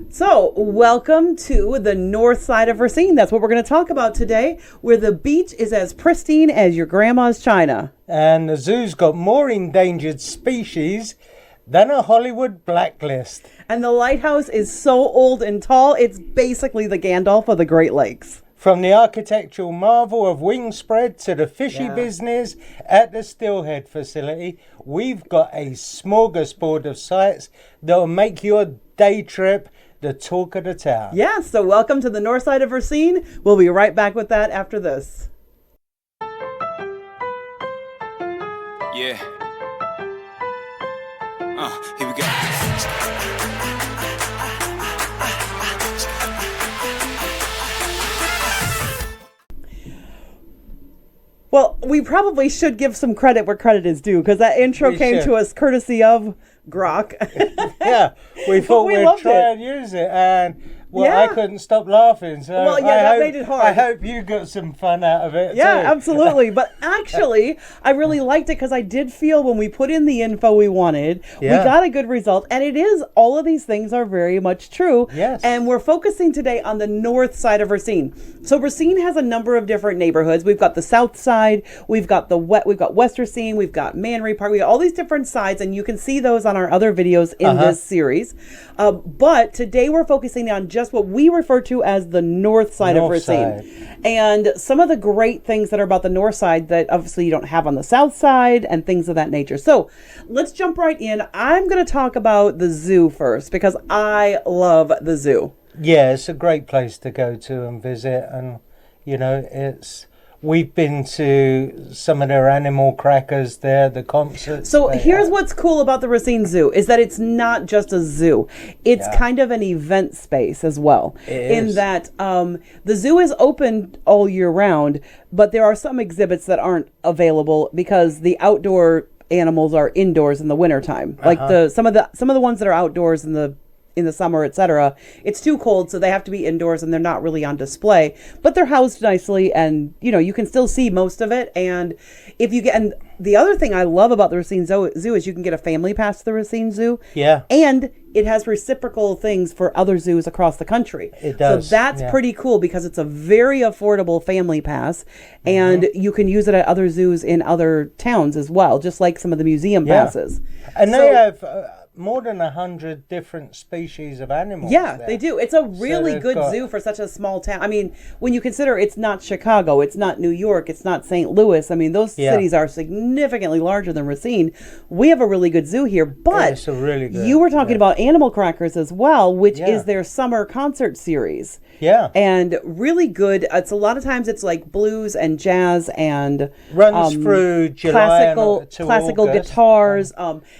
So, welcome to the north side of Racine. That's what we're going to talk about today, where the beach is as pristine as your grandma's china. And the zoo's got more endangered species than a Hollywood blacklist. And the lighthouse is so old and tall, it's basically the Gandalf of the Great Lakes. From the architectural marvel of Wingspread to the fishy business at the Steelhead facility, we've got a smorgasbord of sites that will make your day trip the talk of the town. Yeah, so welcome to the north side of Racine. We'll be right back with that after this. Yeah. Here we go. Well, we probably should give some credit where credit is due, because that intro came to us courtesy of Grok. Yeah, we thought we'd try and use it, and I couldn't stop laughing. So that made it hard. I hope you got some fun out of it. Yeah, too. Absolutely. But actually, I really liked it because I did feel when we put in the info we wanted, we got a good result. And it is, all of these things are very much true. Yes. And we're focusing today on the north side of Racine. So Racine has a number of different neighborhoods. We've got the south side, we've got West Racine, we've got Manry Park, we got all these different sides, and you can see those on our other videos in this series. But today we're focusing on just what we refer to as the north side of Racine. And some of the great things that are about the north side that obviously you don't have on the south side and things of that nature. So let's jump right in. I'm going to talk about the zoo first because I love the zoo. Yeah, it's a great place to go to and visit, and we've been to some of their animal crackers there, the concerts. So here's what's cool about the Racine Zoo is that it's not just a zoo. It's kind of an event space as well. In that the zoo is open all year round, but there are some exhibits that aren't available because the outdoor animals are indoors in the wintertime. Like some of the ones that are outdoors in the summer, etc. It's too cold, so they have to be indoors and they're not really on display, but they're housed nicely, and you can still see most of it. And the other thing I love about the Racine Zoo is you can get a family pass to the Racine Zoo. Yeah. And it has reciprocal things for other zoos across the country. It does. So that's pretty cool because it's a very affordable family pass, and you can use it at other zoos in other towns as well, just like some of the museum passes. And they have more than 100 different species of animals. Yeah, there. They do. It's a really good zoo for such a small town. I mean, when you consider it's not Chicago, it's not New York, it's not St. Louis. I mean, those cities are significantly larger than Racine. We have a really good zoo here, but it's a really good, you were talking about Animal Crackers as well, which is their summer concert series. Yeah. And really good. It's a lot of times it's like blues and jazz and runs through July classical guitars.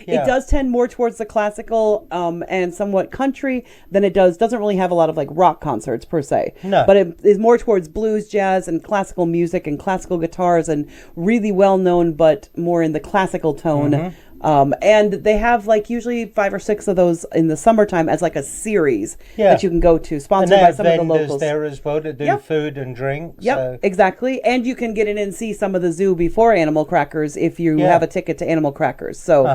It does tend more towards the classical and somewhat country than it doesn't really have a lot of like rock concerts per se. No. But it is more towards blues, jazz, and classical music and classical guitars, and really well known, but more in the classical tone. And they have like usually 5 or 6 of those in the summertime as like a series that you can go to, sponsored by some of the locals. There as well to do food and drink. Yep, exactly. And you can get in and see some of the zoo before Animal Crackers if you have a ticket to Animal Crackers. So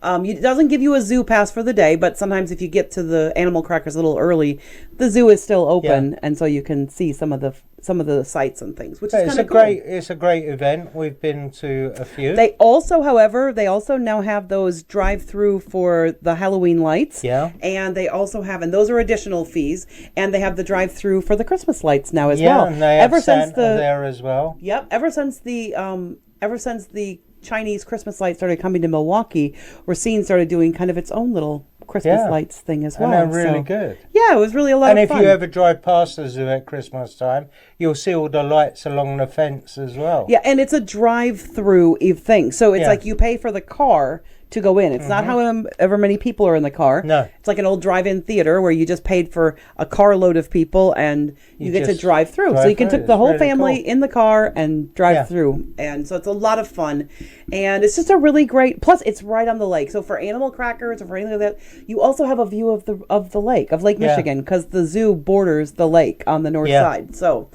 it doesn't give you a zoo pass for the day, but sometimes if you get to the Animal Crackers a little early, the zoo is still open, and so you can see some of the sights and things, which is kind of cool. It's a great event. We've been to a few. They also now have those drive-through for the Halloween lights. Yeah. And they also have, and those are additional fees, and they have the drive-through for the Christmas lights now as well. Yeah, and they have Santa there as well. Yep. Ever since the Chinese Christmas lights started coming to Milwaukee, Racine started doing kind of its own little Christmas lights thing as well. And they're really good. Yeah, it was really a lot of fun. And if you ever drive past the zoo at Christmas time, you'll see all the lights along the fence as well. Yeah, and it's a drive-through thing. So it's like you pay for the car to go in. It's not however many people are in the car. No. It's like an old drive-in theater where you just paid for a carload of people and you get to drive through. So you can take the whole family in the car and drive through. And so it's a lot of fun. And it's just a really great, plus it's right on the lake. So for Animal Crackers or for anything like that, you also have a view of the lake, of Lake Michigan, because the zoo borders the lake on the north side. So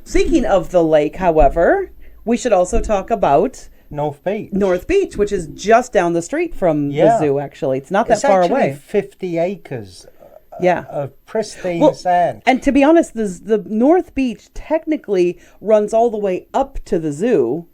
speaking of the lake, however, we should also talk about North Beach, which is just down the street from the zoo, actually. It's not that far away. 50 acres of pristine sand. And to be honest, the North Beach technically runs all the way up to the zoo.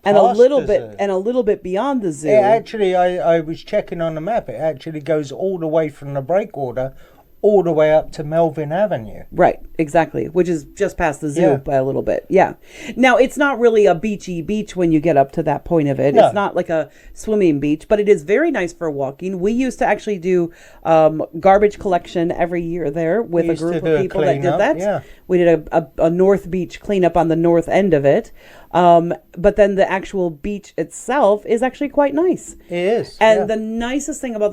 And a little bit beyond the zoo. It actually, I was checking on the map. It actually goes all the way from the breakwater all the way up to Melvin Avenue. Right, exactly, which is just past the zoo by a little bit. Yeah. Now, it's not really a beachy beach when you get up to that point of it. No. It's not like a swimming beach, but it is very nice for walking. We used to actually do garbage collection every year there with a group of people that did that. Yeah. We did a North Beach cleanup on the north end of it. But then the actual beach itself is actually quite nice. It is. And the nicest thing about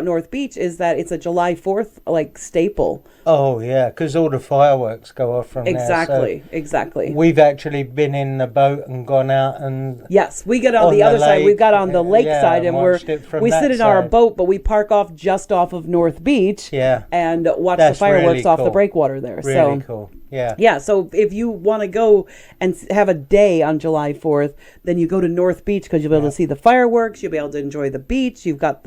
North Beach is that it's a July 4th like staple. Oh yeah, because all the fireworks go off from there. So exactly. We've actually been in the boat and gone out and we get on the other side. We've got on the lake side, and we sit in our boat, but we park off just off of North Beach. Yeah. And watch the fireworks off the breakwater there. Really cool. Yeah. Yeah. So if you want to go and have a day on July 4th, then you go to North Beach because you'll be able to see the fireworks. You'll be able to enjoy the beach. You've got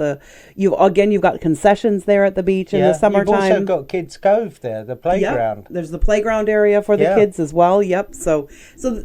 concessions there at the beach in the summertime. You've also got Kids Cove there, the playground. Yep. There's the playground area for the kids as well. Yep. So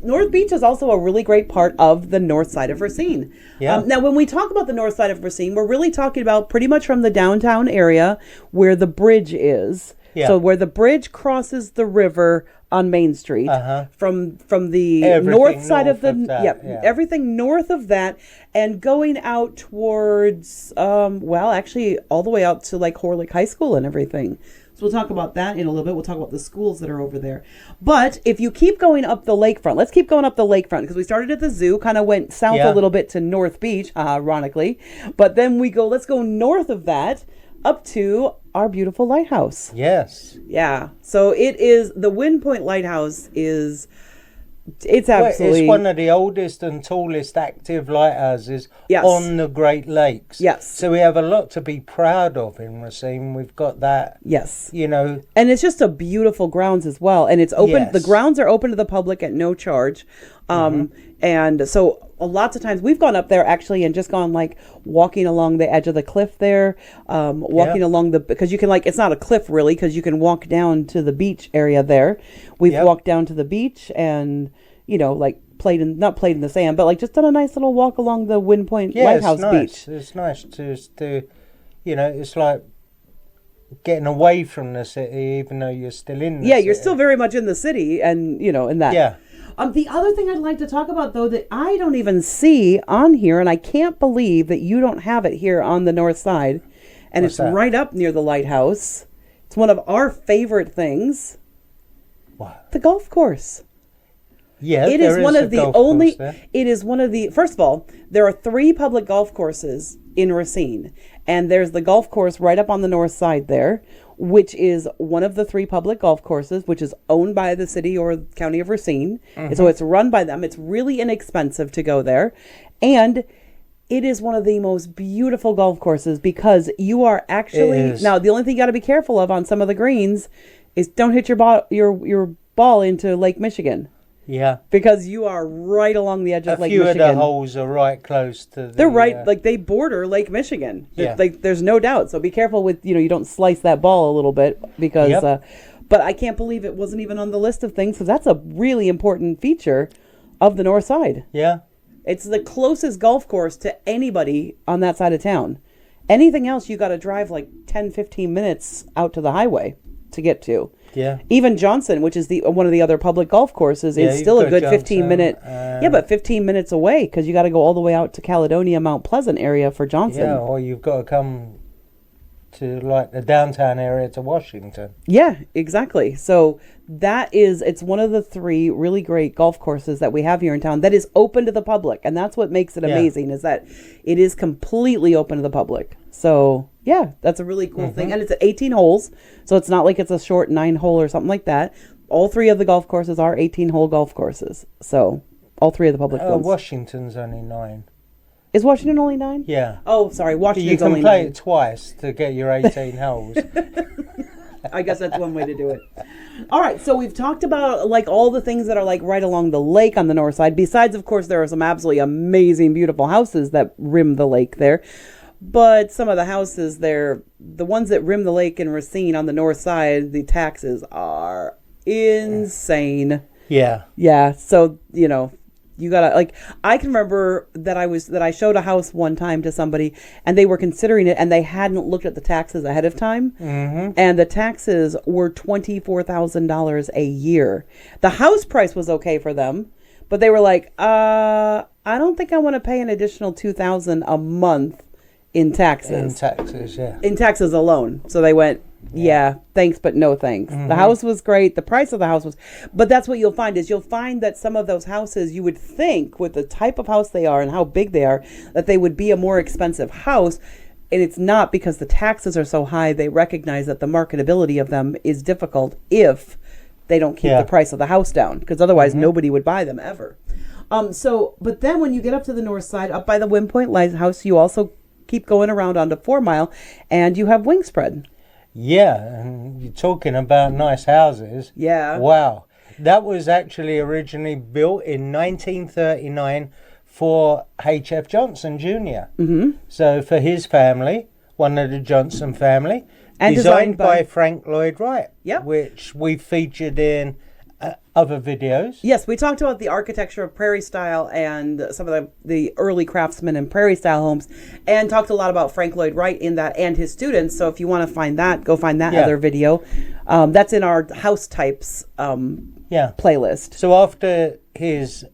North Beach is also a really great part of the north side of Racine. Yeah. Now, when we talk about the north side of Racine, we're really talking about pretty much from the downtown area where the bridge is. Yeah. So where the bridge crosses the river on Main Street, from the north side of everything north of that, and going out towards actually all the way out to like Horlick High School and everything. So we'll talk about that in a little bit. We'll talk about the schools that are over there. But if you keep going up the lakefront, let's keep going up the lakefront because we started at the zoo, kind of went south a little bit to North Beach, ironically. But then let's go north of that up to our beautiful lighthouse. Yes. Yeah. So it is, the Wind Point Lighthouse it's absolutely... It's one of the oldest and tallest active lighthouses on the Great Lakes. Yes. So we have a lot to be proud of in Racine. We've got that. Yes. And it's just a beautiful grounds as well. And it's open. Yes. The grounds are open to the public at no charge. And so lots of times we've gone up there actually and just gone like walking along the edge of the cliff there, along because you can it's not a cliff really because you can walk down to the beach area there. We've walked down to the beach and, not played in the sand, but just done a nice little walk along the Wind Point Lighthouse beach. It's nice to it's like getting away from the city even though you're still in the city. You're still very much in the city and, in that. Yeah. The other thing I'd like to talk about, though, that I don't even see on here, and I can't believe that you don't have it here on the north side, and it's right up near the lighthouse. It's one of our favorite things. What? The golf course. Yeah, it is one of the only. It is one of the. First of all, there are 3 public golf courses in Racine, and there's the golf course right up on the north side there, which is one of the 3 public golf courses, which is owned by the city or county of Racine. And so it's run by them. It's really inexpensive to go there. And it is one of the most beautiful golf courses because you are actually... Now, the only thing you got to be careful of on some of the greens is don't hit your ball into Lake Michigan. Yeah. Because you are right along the edge of Lake Michigan. A few of the holes are right close to the... They're right, they border Lake Michigan. Yeah. There's no doubt. So be careful with, you don't slice that ball a little bit because... but I can't believe it wasn't even on the list of things because that's a really important feature of the north side. Yeah. It's the closest golf course to anybody on that side of town. Anything else, you got to drive 10, 15 minutes out to the highway to get to. Yeah. Even Johnson, which is one of the other public golf courses, is still a good 15-minute. But 15 minutes away because you got to go all the way out to Caledonia, Mount Pleasant area for Johnson. Yeah, or you've got to come to the downtown area to Washington. Yeah, exactly. So it's one of the 3 really great golf courses that we have here in town that is open to the public, and that's what makes it amazing is that it is completely open to the public. So yeah, that's a really cool thing. And it's at 18 holes. So it's not like it's a short 9-hole or something like that. All 3 of the golf courses are 18-hole golf courses. So all 3 of the public ones. Washington's only 9. Is Washington only 9? Yeah. Oh, sorry. Washington's only 9. You can play it twice to get your 18 holes. I guess that's one way to do it. All right. So we've talked about all the things that are right along the lake on the north side. Besides, of course, there are some absolutely amazing, beautiful houses that rim the lake there. But some of the houses there, the ones that rim the lake in Racine on the north side, the taxes are insane. Yeah. Yeah. So, you know, you gotta, like, I can remember that I showed a house one time to somebody and they were considering it and they hadn't looked at the taxes ahead of time. Mm-hmm. And the taxes were $24,000 a year. The house price was okay for them, but they were like, I don't think I want to pay an additional $2,000 a month in taxes. In taxes, yeah. In taxes alone. So they went, yeah, thanks, but no thanks. Mm-hmm. The house was great. The price of the house was, but that's what you'll find that some of those houses, you would think with the type of house they are and how big they are, that they would be a more expensive house. And it's not, because the taxes are so high. They recognize that the marketability of them is difficult if they don't keep the price of the house down, because otherwise nobody would buy them ever. But then when you get up to the north side, up by the Wind Point Lighthouse, you also keep going around onto 4 Mile, and you have Wingspread. Yeah, and you're talking about nice houses. Yeah. Wow. That was actually originally built in 1939 for H.F. Johnson Jr. Mm-hmm. So for his family, one of the Johnson family, and designed by Frank Lloyd Wright. Yep. Which we featured in other videos. Yes, we talked about the architecture of Prairie Style and some of the early craftsmen in Prairie Style homes, and talked a lot about Frank Lloyd Wright in that and his students. So if you want to find that, go find that other video. That's in our house types playlist. So after his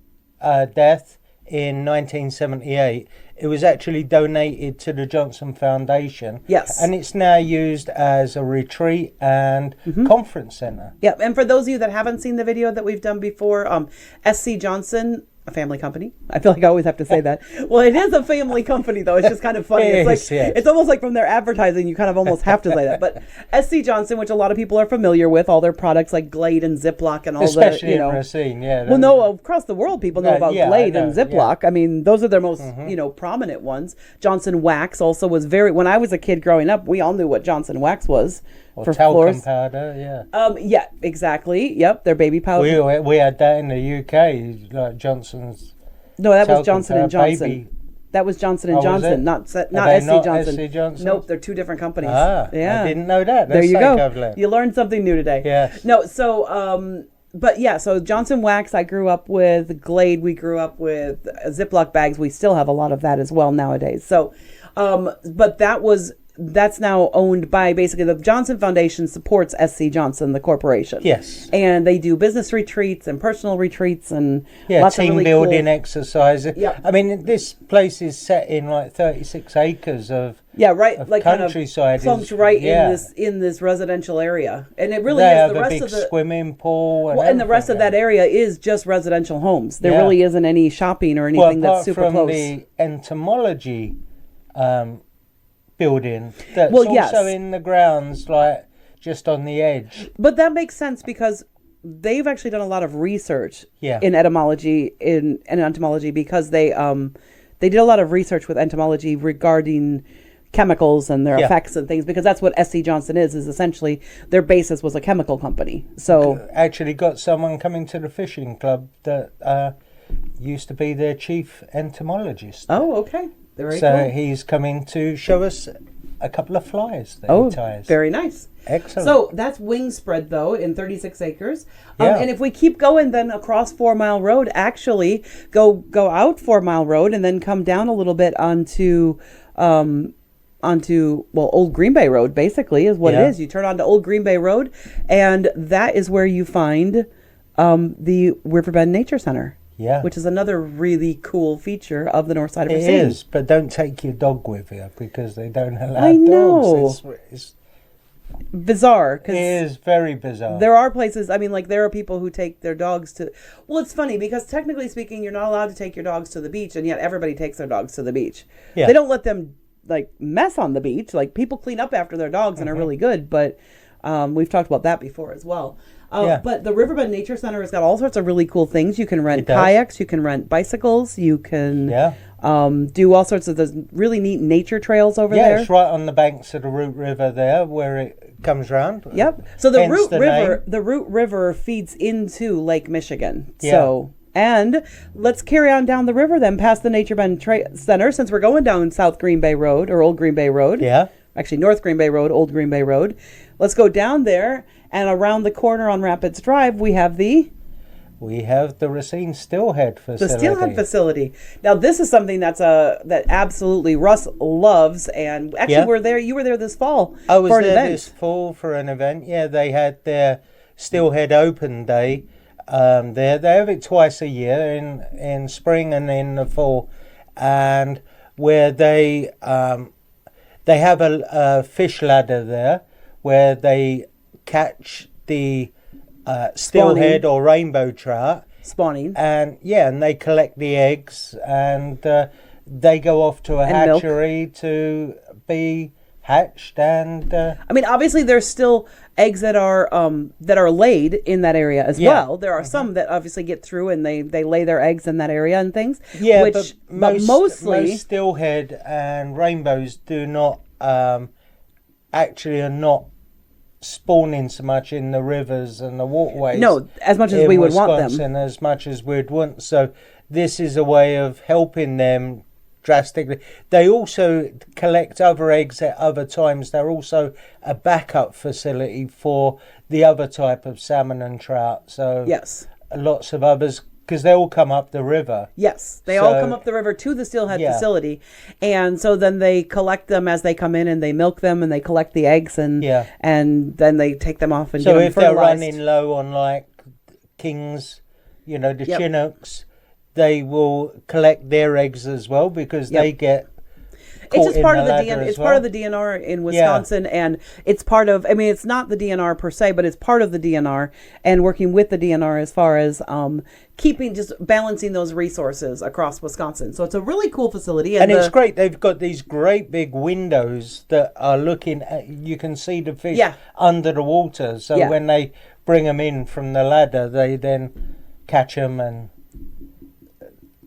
death in 1978, it was actually donated to the Johnson Foundation. Yes. And it's now used as a retreat and conference center. Yeah, and for those of you that haven't seen the video that we've done before, SC Johnson, a family company. I feel like I always have to say that. Well, it is a family company, though. It's just kind of funny. It's almost like from their advertising, you kind of almost have to say that. But SC Johnson, which a lot of people are familiar with, all their products like Glade and Ziploc and all especially in Racine, yeah. Well, no, across the world, people know about Glade and Ziploc. I mean, those are their most, prominent ones. Johnson Wax also was when I was a kid growing up, we all knew what Johnson Wax was. Or for talcum floors. Powder, yeah. Yeah, exactly. Yep, their baby powder. We had that in the UK, like Johnson's. No, that was Johnson and Johnson. Baby. That was Johnson and Johnson, not SC Johnson. SC Johnson. Nope, they're two different companies. Yeah, I didn't know that. There you go. You learned something new today. Yes. No, so but yeah, so Johnson Wax, I grew up with. Glade, we grew up with. Ziploc bags, we still have a lot of that as well nowadays. So, but that's now owned by, basically, the Johnson Foundation supports SC Johnson, the corporation. Yes. And they do business retreats and personal retreats and lots of team really building cool exercises. Yeah. I mean, this place is set in like 36 acres of like countryside. Kind of plunked right in this residential area. And it really they is have the a rest big of the swimming pool. And the rest of that area is just residential homes. There really isn't any shopping or anything that's super close. Apart from the entomology building that's also in the grounds, like just on the edge. But that makes sense because they've actually done a lot of research in entomology because they did a lot of research with entomology regarding chemicals and their effects and things, because that's what SC Johnson is essentially their basis was a chemical company. So actually got someone coming to the fishing club that used to be their chief entomologist. Oh, okay. Very so cool. He's coming to show us a couple of flies that he ties. Very nice. Excellent. So that's Wingspread, though, in 36 acres. And if we keep going then across 4 Mile Road, actually go out 4 Mile Road and then come down a little bit onto Old Green Bay Road, basically, is what it is. You turn onto Old Green Bay Road, and that is where you find the Riverbend Nature Center. Yeah. Which is another really cool feature of the north side of Racine. It is, but don't take your dog with you because they don't allow I know. dogs. It's bizarre. It is very bizarre. There are places, I mean, like there are people who take their dogs to... Well, it's funny because technically speaking, you're not allowed to take your dogs to the beach, and yet everybody takes their dogs to the beach. Yeah. They don't let them like mess on the beach. Like people clean up after their dogs and are really good, but we've talked about that before as well. But the Riverbend Nature Center has got all sorts of really cool things. You can rent kayaks, you can rent bicycles, you can do all sorts of those really neat nature trails over there. Yeah, it's right on the banks of the Root River there where it comes round. Yep. So the Root River feeds into Lake Michigan. Yeah. So And let's carry on down the river then, past the Nature Bend Center, since we're going down South Green Bay Road, or Old Green Bay Road. Yeah. Actually, North Green Bay Road, Old Green Bay Road. Let's go down there, and around the corner on Rapids Drive, we have the Racine Steelhead facility. The Steelhead facility. Now, this is something that absolutely Russ loves, and actually you were there this fall I was for an there event. this fall for an event. Yeah, they had their Steelhead Open Day. They have it twice a year in spring and in the fall, and where they have a fish ladder there where they catch the steelhead or rainbow trout spawning, and they collect the eggs, and they go off to a hatchery to be hatched. And I mean, obviously there's still eggs that are laid in that area as well. There are some that obviously get through and they lay their eggs in that area and things. Yeah, but mostly most steelhead and rainbows do not actually are not spawning so much in the rivers and the waterways. No, as much as we would want them. As much as we'd want. So this is a way of helping them drastically. They also collect other eggs at other times. They're also a backup facility for the other type of salmon and trout. So yes, lots of others, because they all come up the river. Yes, they all come up the river to the Steelhead facility, and so then they collect them as they come in, and they milk them, and they collect the eggs, and then they take them off and get them fertilized. So if they're running low on like kings, the Chinooks, they will collect their eggs as well, because they get. It's just part of the DNR. It's part of the DNR in Wisconsin, and it's part of. I mean, it's not the DNR per se, but it's part of the DNR, and working with the DNR as far as just balancing those resources across Wisconsin. So it's a really cool facility, and it's great. They've got these great big windows that are looking at. You can see the fish under the water. So when they bring them in from the ladder, they then catch them and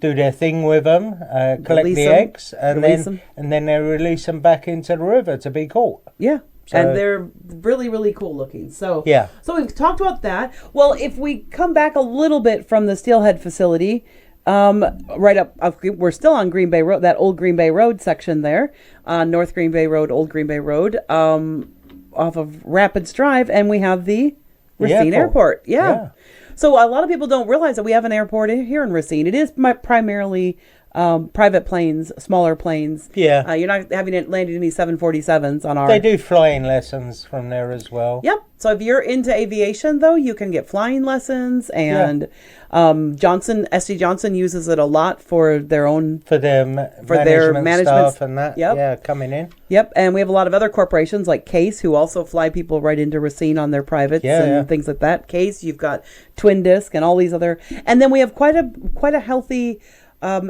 do their thing with them, collect the eggs, and then they release them back into the river to be caught. Yeah. So, and they're really, really cool looking. So so we've talked about that. Well, if we come back a little bit from the Steelhead facility, right up, we're still on Green Bay Road, that Old Green Bay Road section there, North Green Bay Road, Old Green Bay Road, off of Rapids Drive, and we have the Racine Airport. Yeah. So a lot of people don't realize that we have an airport here in Racine. It is primarily private planes, smaller planes. Yeah. You're not having it landing any 747s on our... They do flying lessons from there as well. Yep. So if you're into aviation, though, you can get flying lessons. And SD Johnson uses it a lot for their own... For their management stuff and that. Yep. Yeah, coming in. Yep. And we have a lot of other corporations like Case, who also fly people right into Racine on their privates and things like that. Case, you've got Twin Disc and all these other... And then we have quite a healthy...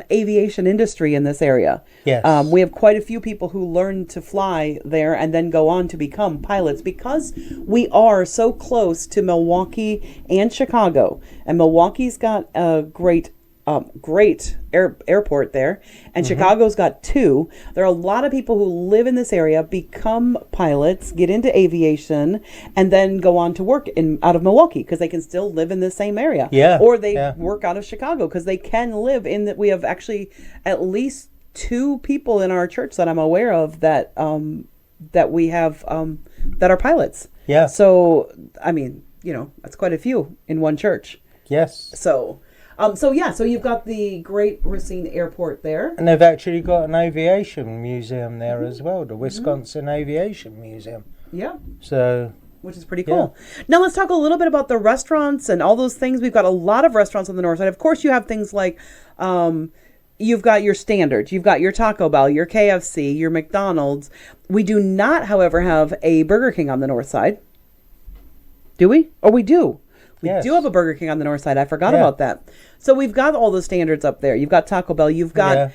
aviation industry in this area. Yes. We have quite a few people who learn to fly there and then go on to become pilots, because we are so close to Milwaukee and Chicago. And Milwaukee's got a great airport there, and Chicago's got two. There are a lot of people who live in this area, become pilots, get into aviation, and then go on to work out of Milwaukee, because they can still live in the same area. Yeah. Or they work out of Chicago, because they can live in that. We have actually at least two people in our church that I'm aware of that we have that are pilots. Yeah. So I mean, that's quite a few in one church. Yes. So you've got the great Racine Airport there. And they've actually got an aviation museum there as well, the Wisconsin Aviation Museum. Yeah. So... Which is pretty cool. Now let's talk a little bit about the restaurants and all those things. We've got a lot of restaurants on the north side. Of course, you have things like... you've got your standards. You've got your Taco Bell, your KFC, your McDonald's. We do not, however, have a Burger King on the north side. Do we? Or we do. We do have a Burger King on the north side. I forgot about that. So we've got all the standards up there. You've got Taco Bell. You've got,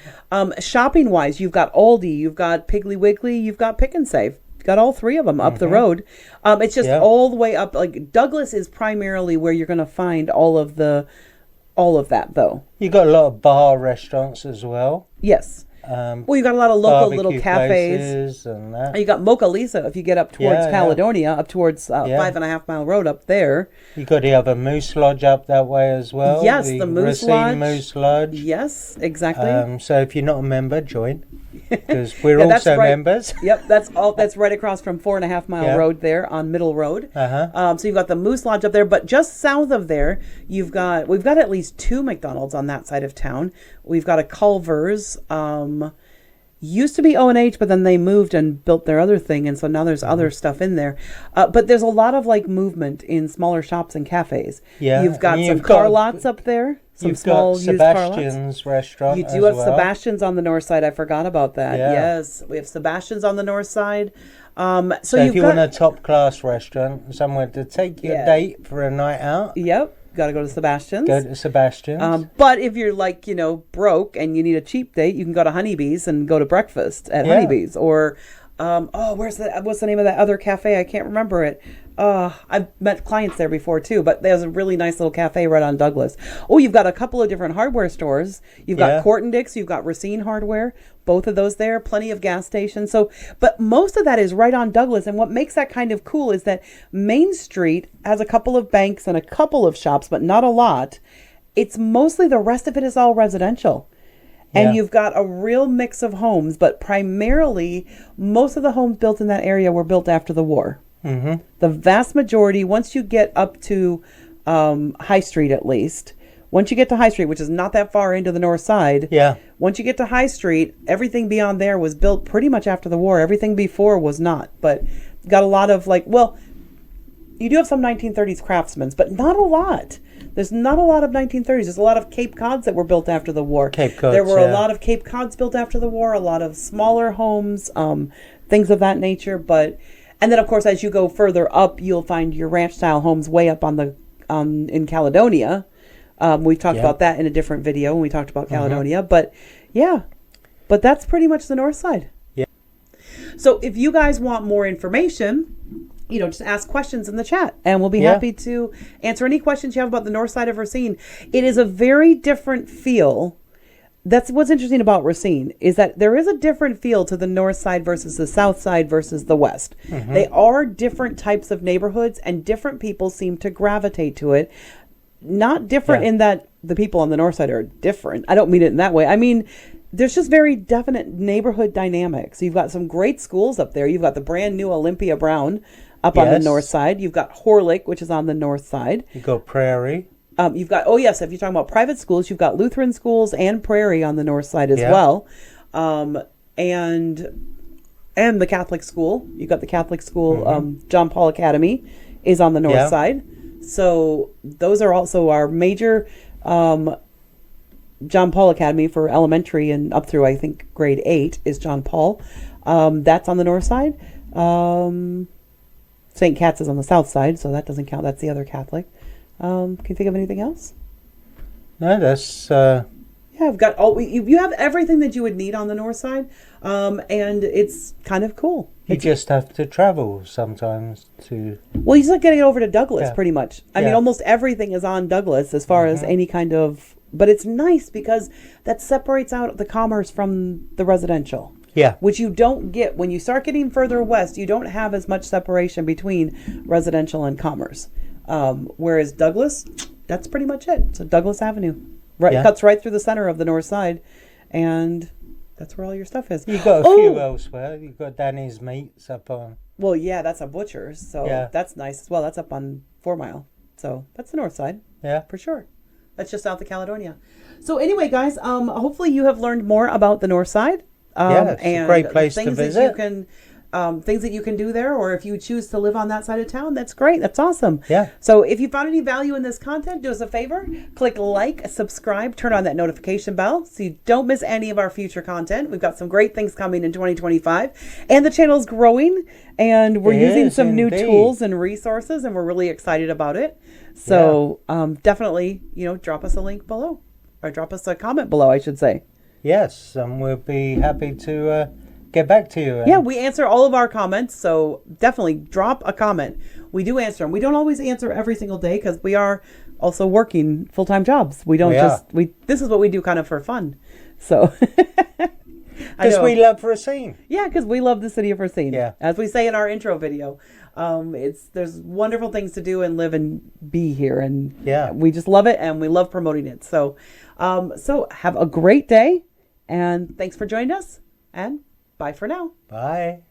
shopping-wise, you've got Aldi. You've got Piggly Wiggly. You've got Pick 'n Save. You've got all three of them up the road. It's just all the way up. Like Douglas is primarily where you're going to find all of that, though. You got a lot of bar restaurants as well. Yes. Well, you got a lot of local little barbecue cafes. places and that. You got Mocha Lisa if you get up towards Caledonia, up towards 5.5 Mile Road up there. You got the other Moose Lodge up that way as well. Yes, the Moose Racine Lodge. Moose Lodge. Yes, exactly. So if you're not a member, join. Because we're also members. Yep, that's right across from 4.5 Mile Road there on Middle Road. So you've got the Moose Lodge up there, but just south of there, we've got at least 2 McDonald's on that side of town. We've got a Culver's. Used to be O&H, but then they moved and built their other thing, and so now there's other stuff in there. But there's a lot of like movement in smaller shops and cafes. Yeah, you've got some car lots up there. Some small used car lots. Sebastian's restaurant. You do have Sebastian's on the north side. I forgot about that. Yeah. Yes, we have Sebastian's on the north side. So if you want a top class restaurant, somewhere to take your date for a night out. Yep. Got to go to Sebastian's. Go to Sebastian's. But if you're like, broke and you need a cheap date, you can go to Honeybee's and go to breakfast at Honeybee's. Or, what's the name of that other cafe? I can't remember it. I've met clients there before too, but there's a really nice little cafe right on Douglas. Oh, you've got a couple of different hardware stores. You've got Court and Dix, you've got Racine Hardware, both of those there, plenty of gas stations. So, but most of that is right on Douglas. And what makes that kind of cool is that Main Street has a couple of banks and a couple of shops, but not a lot. It's mostly the rest of it is all residential. And you've got a real mix of homes, but primarily most of the homes built in that area were built after the war. Mm-hmm. The vast majority, once you get up to High Street at least, once you get to High Street, which is not that far into the north side, once you get to High Street, everything beyond there was built pretty much after the war. Everything before was not, but got a lot of you do have some 1930s craftsmen, but not a lot. There's not a lot of 1930s. There's a lot of Cape Cods that were built after the war. Cape Cods, there were a lot of Cape Cods built after the war, a lot of smaller homes, things of that nature, and then, of course, as you go further up, you'll find your ranch-style homes way up on the in Caledonia. We've talked about that in a different video when we talked about Caledonia. But, but that's pretty much the north side. Yeah. So if you guys want more information, just ask questions in the chat, and we'll be happy to answer any questions you have about the north side of Racine. It is a very different feel. That's what's interesting about Racine, is that there is a different feel to the north side versus the south side versus the west. Mm-hmm. They are different types of neighborhoods, and different people seem to gravitate to it. Not different in that the people on the north side are different. I don't mean it in that way. I mean, there's just very definite neighborhood dynamics. You've got some great schools up there. You've got the brand new Olympia Brown up on the north side. You've got Horlick, which is on the north side. You go Prairie. You've got, if you're talking about private schools, you've got Lutheran schools and Prairie on the north side as well. And the Catholic school. You've got the Catholic school, John Paul Academy is on the north side. So those are also our major John Paul Academy for elementary and up through, I think, grade 8 is John Paul. That's on the north side. St. Cat's is on the south side, so that doesn't count. That's the other Catholic. Can you think of anything else? No, that's... I've got you have everything that you would need on the north side, and it's kind of cool. You just have to travel sometimes to... Well, you just like getting over to Douglas, pretty much. I mean, almost everything is on Douglas as far as any kind of... But it's nice because that separates out the commerce from the residential. Yeah. Which you don't get. When you start getting further west, you don't have as much separation between residential and commerce. Whereas Douglas, that's pretty much it. So Douglas Avenue. Right, it cuts right through the center of the north side, and that's where all your stuff is. You've got a few elsewhere. You've got Danny's Meats up on... Well, that's a butcher's, so that's nice as well. That's up on 4 Mile. So that's the north side. Yeah. For sure. That's just south of Caledonia. So anyway, guys, hopefully you have learned more about the north side. It's a great place to visit. Things that you can do there, or if you choose to live on that side of town, that's great. That's awesome. Yeah. So if you found any value in this content, do us a favor, click like, subscribe, turn on that notification bell so you don't miss any of our future content. We've got some great things coming in 2025, and the channel is growing, and we're using some new tools and resources, and we're really excited about it. So definitely, drop us a link below, or drop us a comment below, I should say. Yes, and we'll be happy to get back to you. Yeah, we answer all of our comments, so definitely drop a comment. We do answer them. We don't always answer every single day because we are also working full-time jobs. We don't this is what we do kind of for fun. So Because we love Racine. Yeah, because we love the city of Racine. Yeah. As we say in our intro video, there's wonderful things to do and live and be here, and we just love it, and we love promoting it. So, so have a great day, and thanks for joining us, and bye for now. Bye.